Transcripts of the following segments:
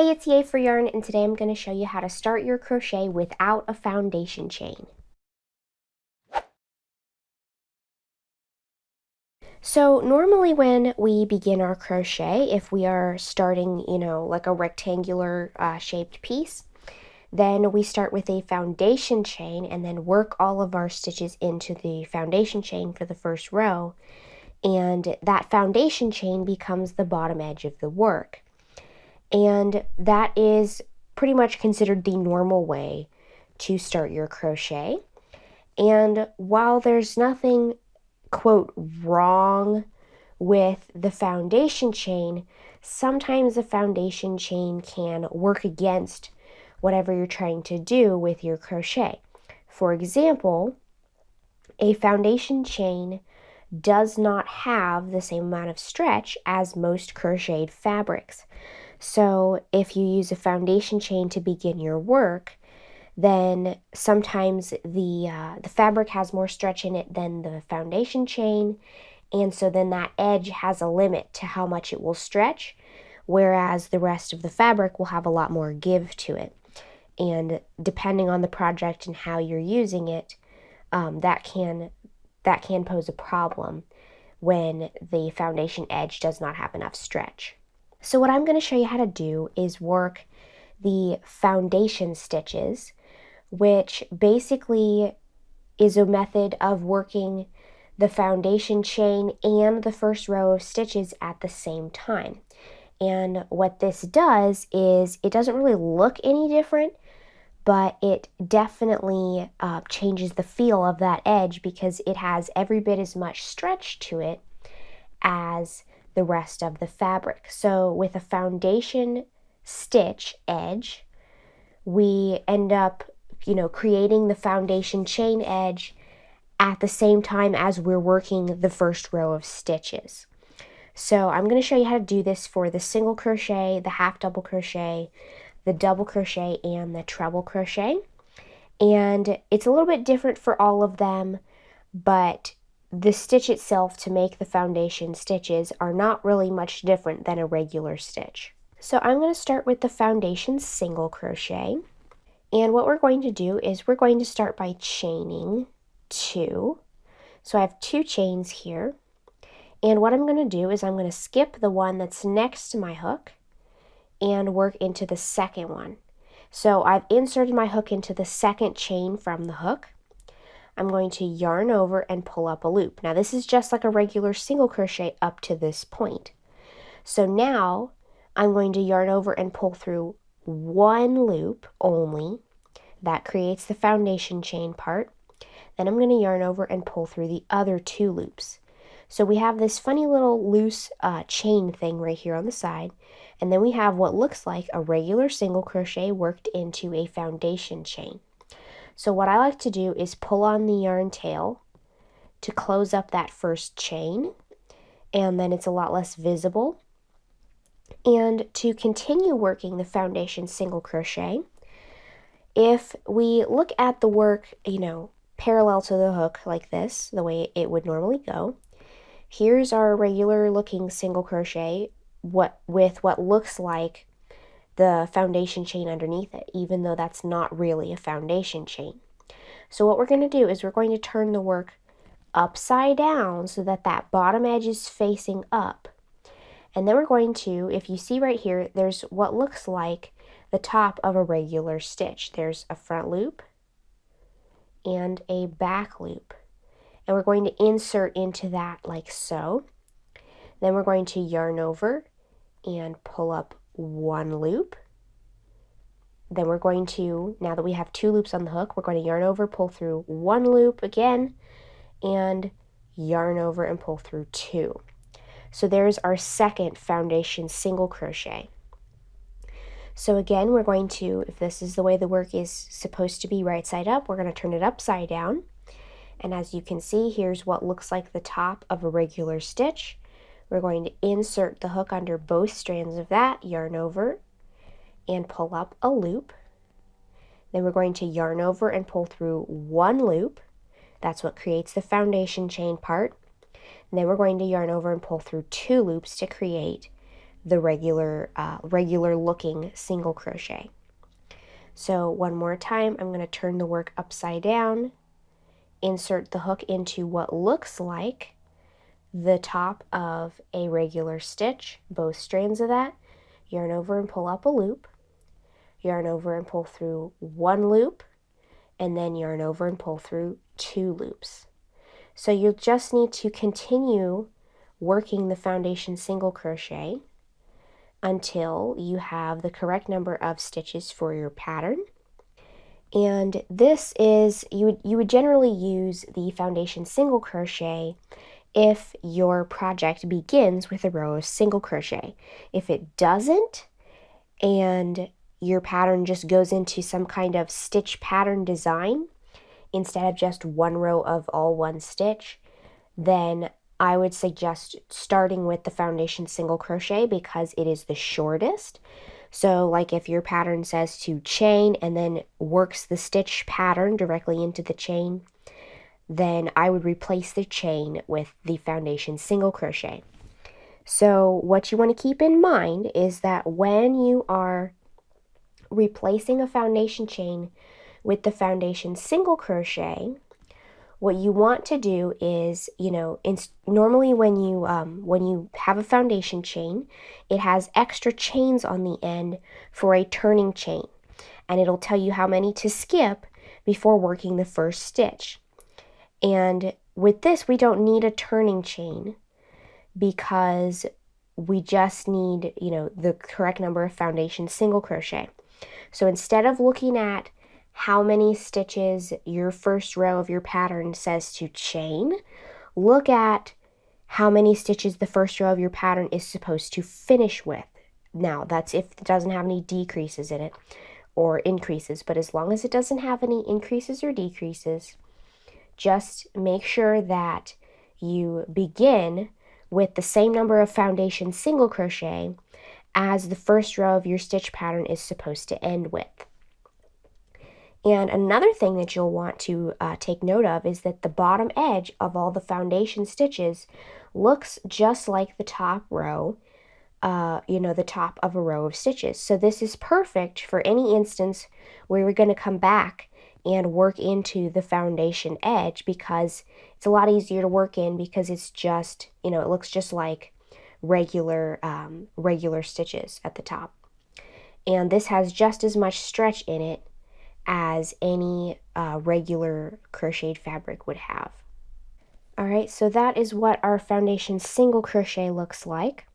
Hey, it's Yay for Yarn, and today I'm going to show you how to start your crochet without a foundation chain. So normally when we begin our crochet, if we are starting, like a rectangular shaped piece, then we start with a foundation chain and then work all of our stitches into the foundation chain for the first row. And that foundation chain becomes the bottom edge of the work. And that is pretty much considered the normal way to start your crochet. And while there's nothing, quote, wrong with the foundation chain, sometimes the foundation chain can work against whatever you're trying to do with your crochet. For example, a foundation chain does not have the same amount of stretch as most crocheted fabrics. So if you use a foundation chain to begin your work, then sometimes the fabric has more stretch in it than the foundation chain, and so then that edge has a limit to how much it will stretch, whereas the rest of the fabric will have a lot more give to it. And depending on the project and how you're using it, that can pose a problem when the foundation edge does not have enough stretch. So what I'm going to show you how to do is work the foundation stitches, which basically is a method of working the foundation chain and the first row of stitches at the same time. And what this does is it doesn't really look any different, but it definitely changes the feel of that edge because it has every bit as much stretch to it as the rest of the fabric. So with a foundation stitch edge, we end up, creating the foundation chain edge at the same time as we're working the first row of stitches. So I'm going to show you how to do this for the single crochet, the half double crochet, the double crochet, and the treble crochet. And it's a little bit different for all of them, but the stitch itself to make the foundation stitches are not really much different than a regular stitch. So I'm going to start with the foundation single crochet. And what we're going to do is we're going to start by chaining 2. So I have 2 chains here. And what I'm going to do is I'm going to skip the one that's next to my hook and work into the second one. So I've inserted my hook into the second chain from the hook. I'm going to yarn over and pull up a loop. Now this is just like a regular single crochet up to this point. So now I'm going to yarn over and pull through 1 loop only. That creates the foundation chain part. Then I'm going to yarn over and pull through the other 2 loops. So we have this funny little loose chain thing right here on the side, and then we have what looks like a regular single crochet worked into a foundation chain. So what I like to do is pull on the yarn tail to close up that first chain, and then it's a lot less visible. And to continue working the foundation single crochet, if we look at the work, parallel to the hook like this, the way it would normally go, here's our regular looking single crochet with what looks like the foundation chain underneath it, even though that's not really a foundation chain. So what we're going to do is we're going to turn the work upside down so that that bottom edge is facing up. And then we're going to, if you see right here, there's what looks like the top of a regular stitch. There's a front loop and a back loop. And we're going to insert into that like so. Then we're going to yarn over and pull up 1 loop. Then we're going to, now that we have 2 loops on the hook, we're going to yarn over, pull through 1 loop again, and yarn over and pull through 2. So there's our second foundation single crochet. So again, we're going to, if this is the way the work is supposed to be right side up, we're going to turn it upside down. And as you can see, here's what looks like the top of a regular stitch. We're going to insert the hook under both strands of that, yarn over, and pull up a loop. Then we're going to yarn over and pull through 1 loop. That's what creates the foundation chain part. And then we're going to yarn over and pull through 2 loops to create the regular looking single crochet. So one more time, I'm going to turn the work upside down, insert the hook into what looks like the top of a regular stitch, both strands of that, yarn over and pull up a loop, yarn over and pull through one loop, and then yarn over and pull through 2 loops. So you'll just need to continue working the foundation single crochet until you have the correct number of stitches for your pattern. And this is, you would generally use the foundation single crochet if your project begins with a row of single crochet. If it doesn't, and your pattern just goes into some kind of stitch pattern design instead of just one row of all one stitch, then I would suggest starting with the foundation single crochet because it is the shortest. So like if your pattern says to chain and then works the stitch pattern directly into the chain, then I would replace the chain with the foundation single crochet. So what you want to keep in mind is that when you are replacing a foundation chain with the foundation single crochet, what you want to do is, normally when you have a foundation chain, it has extra chains on the end for a turning chain, and it'll tell you how many to skip before working the first stitch. And with this, we don't need a turning chain because we just need, the correct number of foundation single crochet. So instead of looking at how many stitches your first row of your pattern says to chain, look at how many stitches the first row of your pattern is supposed to finish with. Now, that's if it doesn't have any decreases in it or increases, but as long as it doesn't have any increases or decreases, just make sure that you begin with the same number of foundation single crochet as the first row of your stitch pattern is supposed to end with. And another thing that you'll want to take note of is that the bottom edge of all the foundation stitches looks just like the top row, the top of a row of stitches. So this is perfect for any instance where we're going to come back and work into the foundation edge, because it's a lot easier to work in because it's just, it looks just like regular stitches at the top. And this has just as much stretch in it as any regular crocheted fabric would have. Alright, so that is what our foundation single crochet looks like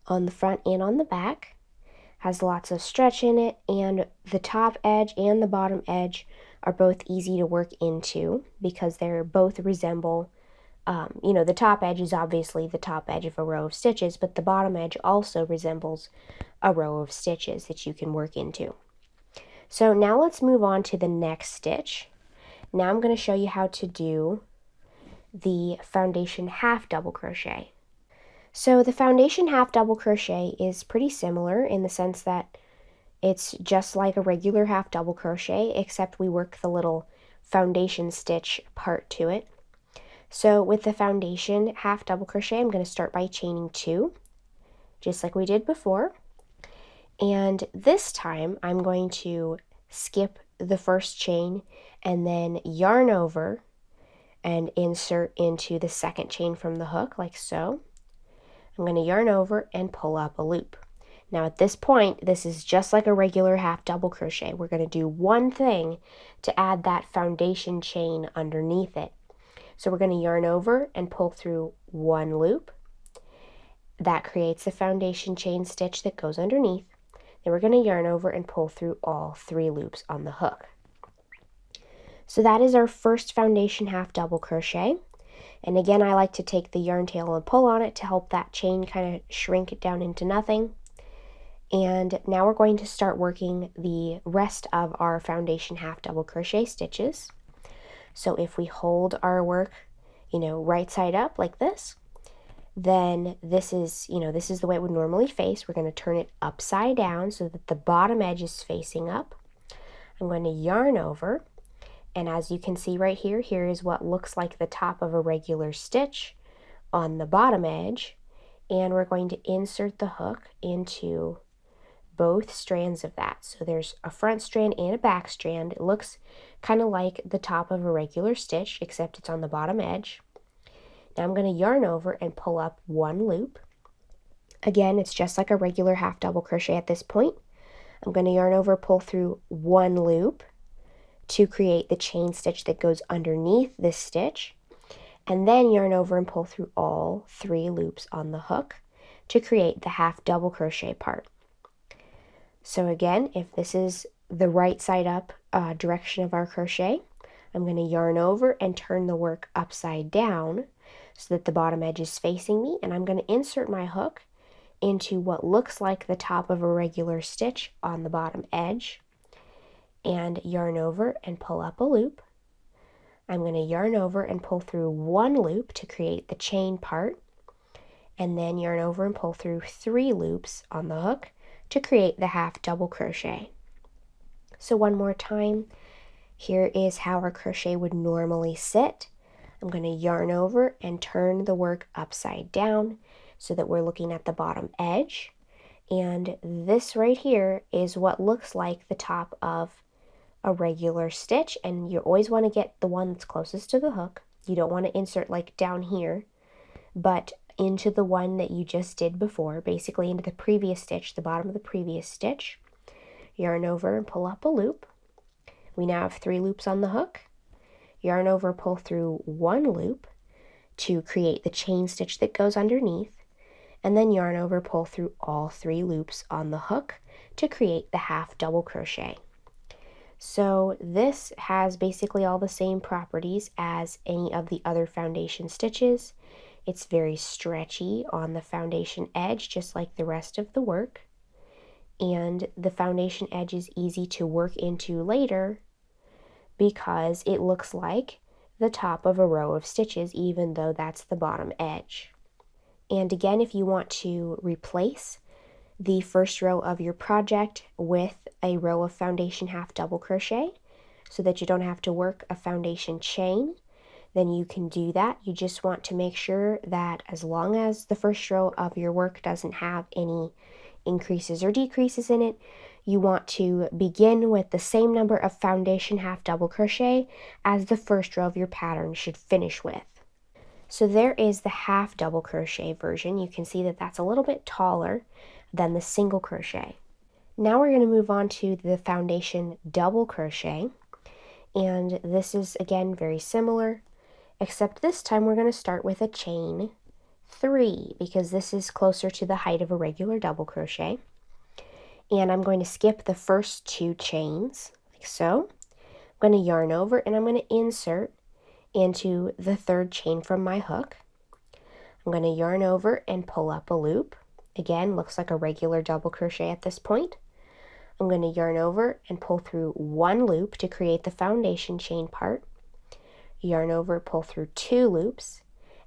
on the front and on the back. Has lots of stretch in it, and the top edge and the bottom edge are both easy to work into because they're both resemble, the top edge is obviously the top edge of a row of stitches, but the bottom edge also resembles a row of stitches that you can work into. So now let's move on to the next stitch. Now I'm going to show you how to do the foundation half double crochet. So the foundation half double crochet is pretty similar in the sense that it's just like a regular half double crochet, except we work the little foundation stitch part to it. So with the foundation half double crochet, I'm going to start by chaining 2, just like we did before. And this time I'm going to skip the first chain and then yarn over and insert into the second chain from the hook, like so. I'm going to yarn over and pull up a loop. Now at this point, this is just like a regular half double crochet. We're going to do one thing to add that foundation chain underneath it. So we're going to yarn over and pull through one loop. That creates the foundation chain stitch that goes underneath. Then we're going to yarn over and pull through all 3 loops on the hook. So that is our first foundation half double crochet. And again, I like to take the yarn tail and pull on it to help that chain kind of shrink it down into nothing. And now we're going to start working the rest of our foundation half double crochet stitches. So if we hold our work, right side up like this, then this is the way it would normally face. We're going to turn it upside down so that the bottom edge is facing up. I'm going to yarn over, and as you can see right here, here is what looks like the top of a regular stitch on the bottom edge. and we're going to insert the hook into both strands of that. So there's a front strand and a back strand. It looks kind of like the top of a regular stitch, except it's on the bottom edge. Now I'm going to yarn over and pull up one loop. Again, it's just like a regular half double crochet at this point. I'm going to yarn over, pull through one loop to create the chain stitch that goes underneath this stitch, and then yarn over and pull through all 3 loops on the hook to create the half double crochet part. So again, if this is the right side up direction of our crochet, I'm going to yarn over and turn the work upside down so that the bottom edge is facing me, and I'm going to insert my hook into what looks like the top of a regular stitch on the bottom edge, and yarn over and pull up a loop. I'm going to yarn over and pull through one loop to create the chain part, and then yarn over and pull through 3 loops on the hook to create the half double crochet. So one more time, here is how our crochet would normally sit. I'm going to yarn over and turn the work upside down so that we're looking at the bottom edge, and this right here is what looks like the top of a regular stitch, and you always want to get the one that's closest to the hook. You don't want to insert like down here, but into the one that you just did before, basically into the previous stitch, the bottom of the previous stitch. Yarn over and pull up a loop. We now have 3 loops on the hook. Yarn over, pull through one loop to create the chain stitch that goes underneath, and then yarn over, pull through all 3 loops on the hook to create the half double crochet. So this has basically all the same properties as any of the other foundation stitches. It's very stretchy on the foundation edge, just like the rest of the work. And the foundation edge is easy to work into later because it looks like the top of a row of stitches, even though that's the bottom edge. And again, if you want to replace the first row of your project with a row of foundation half double crochet so that you don't have to work a foundation chain, then you can do that. You just want to make sure that as long as the first row of your work doesn't have any increases or decreases in it, you want to begin with the same number of foundation half double crochet as the first row of your pattern should finish with. So there is the half double crochet version. You can see that that's a little bit taller than the single crochet. Now we're going to move on to the foundation double crochet, and this is again very similar, except this time we're going to start with a chain 3 because this is closer to the height of a regular double crochet. And I'm going to skip the first 2 chains like so. I'm going to yarn over and I'm going to insert into the 3rd chain from my hook. I'm going to yarn over and pull up a loop. Again, looks like a regular double crochet at this point. I'm going to yarn over and pull through one loop to create the foundation chain part. Yarn over, pull through 2 loops,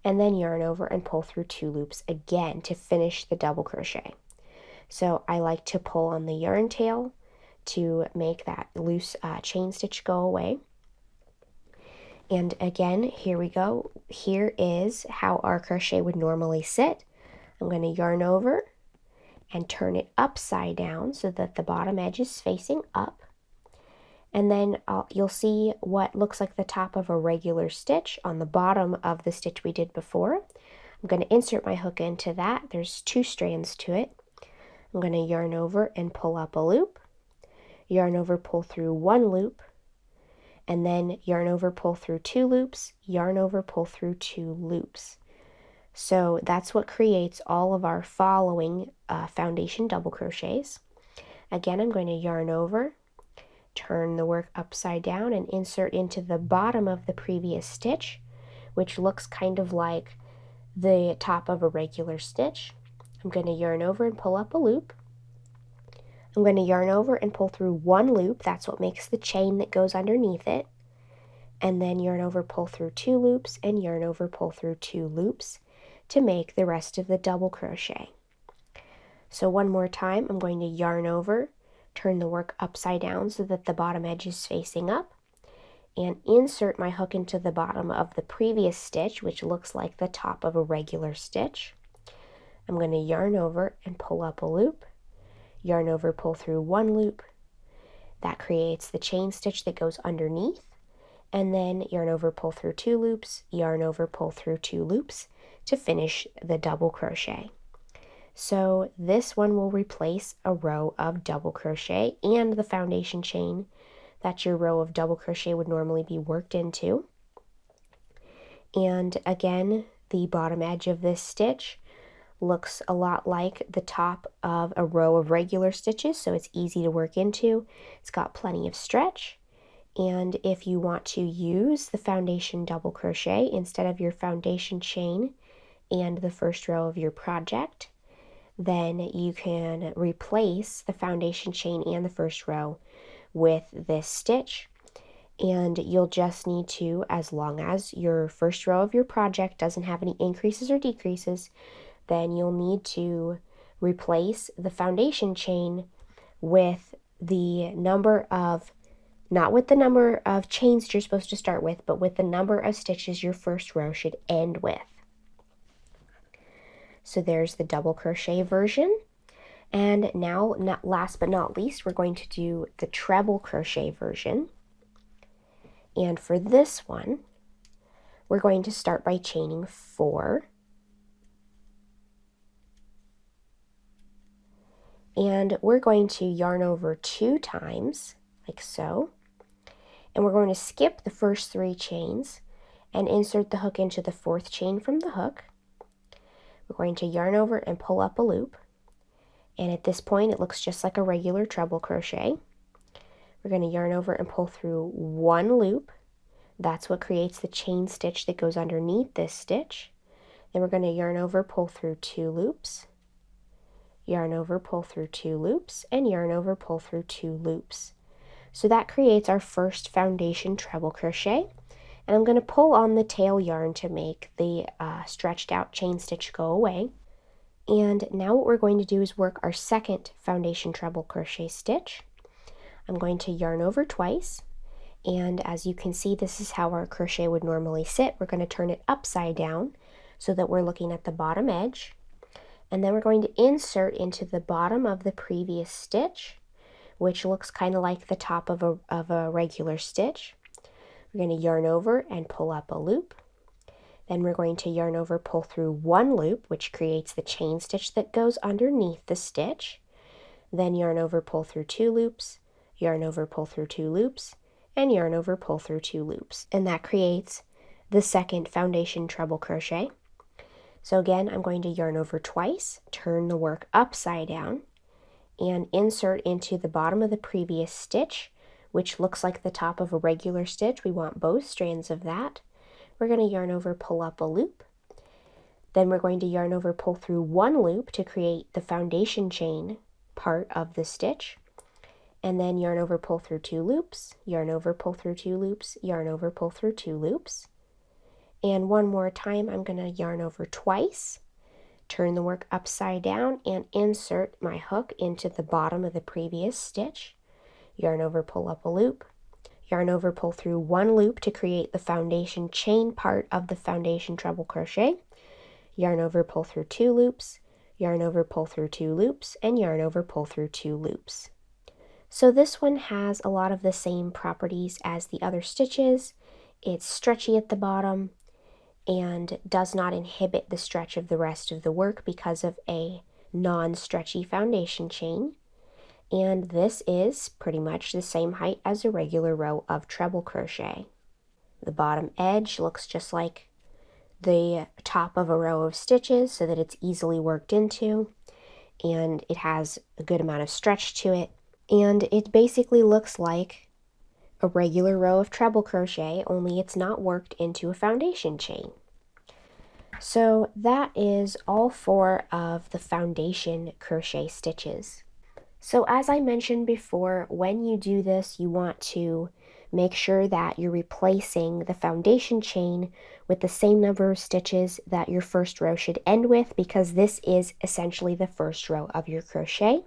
and then yarn over and pull through 2 loops again to finish the double crochet. So I like to pull on the yarn tail to make that loose chain stitch go away. And again, here we go. Here is how our crochet would normally sit. I'm going to yarn over and turn it upside down so that the bottom edge is facing up. And then you'll see what looks like the top of a regular stitch on the bottom of the stitch we did before. I'm going to insert my hook into that. There's 2 strands to it. I'm going to yarn over and pull up a loop. Yarn over, pull through 1 loop. And then yarn over, pull through 2 loops. Yarn over, pull through 2 loops. So that's what creates all of our following foundation double crochets. Again, I'm going to yarn over, turn the work upside down, and insert into the bottom of the previous stitch, which looks kind of like the top of a regular stitch. I'm going to yarn over and pull up a loop. I'm going to yarn over and pull through 1 loop. That's what makes the chain that goes underneath it. And then yarn over, pull through 2 loops, and yarn over, pull through 2 loops to make the rest of the double crochet. So one more time, I'm going to yarn over, turn the work upside down so that the bottom edge is facing up, and insert my hook into the bottom of the previous stitch, which looks like the top of a regular stitch. I'm going to yarn over and pull up a loop, yarn over, pull through one loop. That creates the chain stitch that goes underneath, and then yarn over, pull through two loops, yarn over, pull through two loops to finish the double crochet. So this one will replace a row of double crochet and the foundation chain that your row of double crochet would normally be worked into. And again, the bottom edge of this stitch looks a lot like the top of a row of regular stitches, so it's easy to work into. It's got plenty of stretch, and if you want to use the foundation double crochet instead of your foundation chain and the first row of your project, then you can replace the foundation chain and the first row with this stitch. And you'll just need to, as long as your first row of your project doesn't have any increases or decreases, then you'll need to replace the foundation chain with the number of, not with the number of chains you're supposed to start with, but with the number of stitches your first row should end with. So there's the double crochet version. And now, last but not least, we're going to do the treble crochet version. And for this one, we're going to start by chaining 4. And we're going to yarn over 2 times, like so. And we're going to skip the first 3 chains and insert the hook into the 4th chain from the hook. We're going to yarn over and pull up a loop. And at this point, it looks just like a regular treble crochet. We're going to yarn over and pull through 1 loop. That's what creates the chain stitch that goes underneath this stitch. Then we're going to yarn over, pull through 2 loops. Yarn over, pull through 2 loops, and yarn over, pull through 2 loops. So that creates our first foundation treble crochet. And I'm going to pull on the tail yarn to make the stretched out chain stitch go away. And now what we're going to do is work our second foundation treble crochet stitch. I'm going to yarn over twice, and as you can see, this is how our crochet would normally sit. We're going to turn it upside down so that we're looking at the bottom edge. And then we're going to insert into the bottom of the previous stitch, which looks kind of like the top of a regular stitch. We're going to yarn over and pull up a loop. Then we're going to yarn over, pull through 1 loop, which creates the chain stitch that goes underneath the stitch. Then yarn over, pull through 2 loops, yarn over, pull through 2 loops, and yarn over, pull through 2 loops. And that creates the second foundation treble crochet. So again, I'm going to yarn over twice, turn the work upside down, and insert into the bottom of the previous stitch, which looks like the top of a regular stitch. We want both strands of that. We're going to yarn over, pull up a loop. Then we're going to yarn over, pull through 1 loop to create the foundation chain part of the stitch. And then yarn over, pull through 2 loops, yarn over, pull through 2 loops, yarn over, pull through 2 loops. And one more time, I'm going to yarn over twice, turn the work upside down, and insert my hook into the bottom of the previous stitch. Yarn over, pull up a loop, yarn over, pull through 1 loop to create the foundation chain part of the foundation treble crochet. Yarn over, pull through 2 loops, yarn over, pull through 2 loops, and yarn over, pull through 2 loops. So this one has a lot of the same properties as the other stitches. It's stretchy at the bottom and does not inhibit the stretch of the rest of the work because of a non-stretchy foundation chain. And this is pretty much the same height as a regular row of treble crochet. The bottom edge looks just like the top of a row of stitches so that it's easily worked into, and it has a good amount of stretch to it. And it basically looks like a regular row of treble crochet, only it's not worked into a foundation chain. So that is all 4 of the foundation crochet stitches. So as I mentioned before, when you do this, you want to make sure that you're replacing the foundation chain with the same number of stitches that your first row should end with, because this is essentially the first row of your crochet.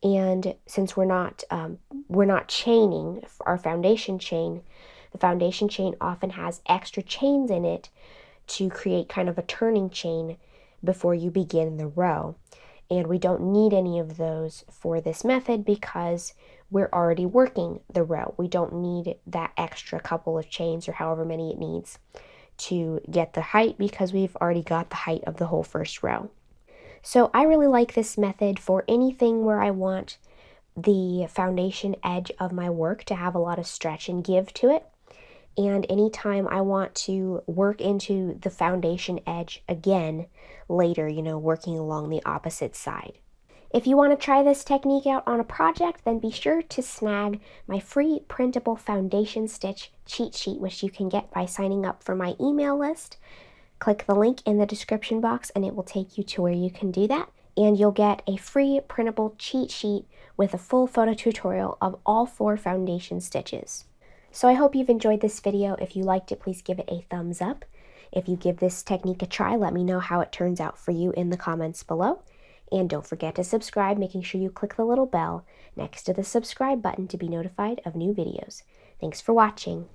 And since we're not chaining our foundation chain, the foundation chain often has extra chains in it to create kind of a turning chain before you begin the row. And we don't need any of those for this method because we're already working the row. We don't need that extra couple of chains or however many it needs to get the height because we've already got the height of the whole first row. So I really like this method for anything where I want the foundation edge of my work to have a lot of stretch and give to it. And anytime I want to work into the foundation edge again later, working along the opposite side. If you want to try this technique out on a project, then be sure to snag my free printable foundation stitch cheat sheet, which you can get by signing up for my email list. Click the link in the description box and it will take you to where you can do that. And you'll get a free printable cheat sheet with a full photo tutorial of all 4 foundation stitches. So I hope you've enjoyed this video. If you liked it, please give it a thumbs up. If you give this technique a try, let me know how it turns out for you in the comments below. And don't forget to subscribe, making sure you click the little bell next to the subscribe button to be notified of new videos. Thanks for watching.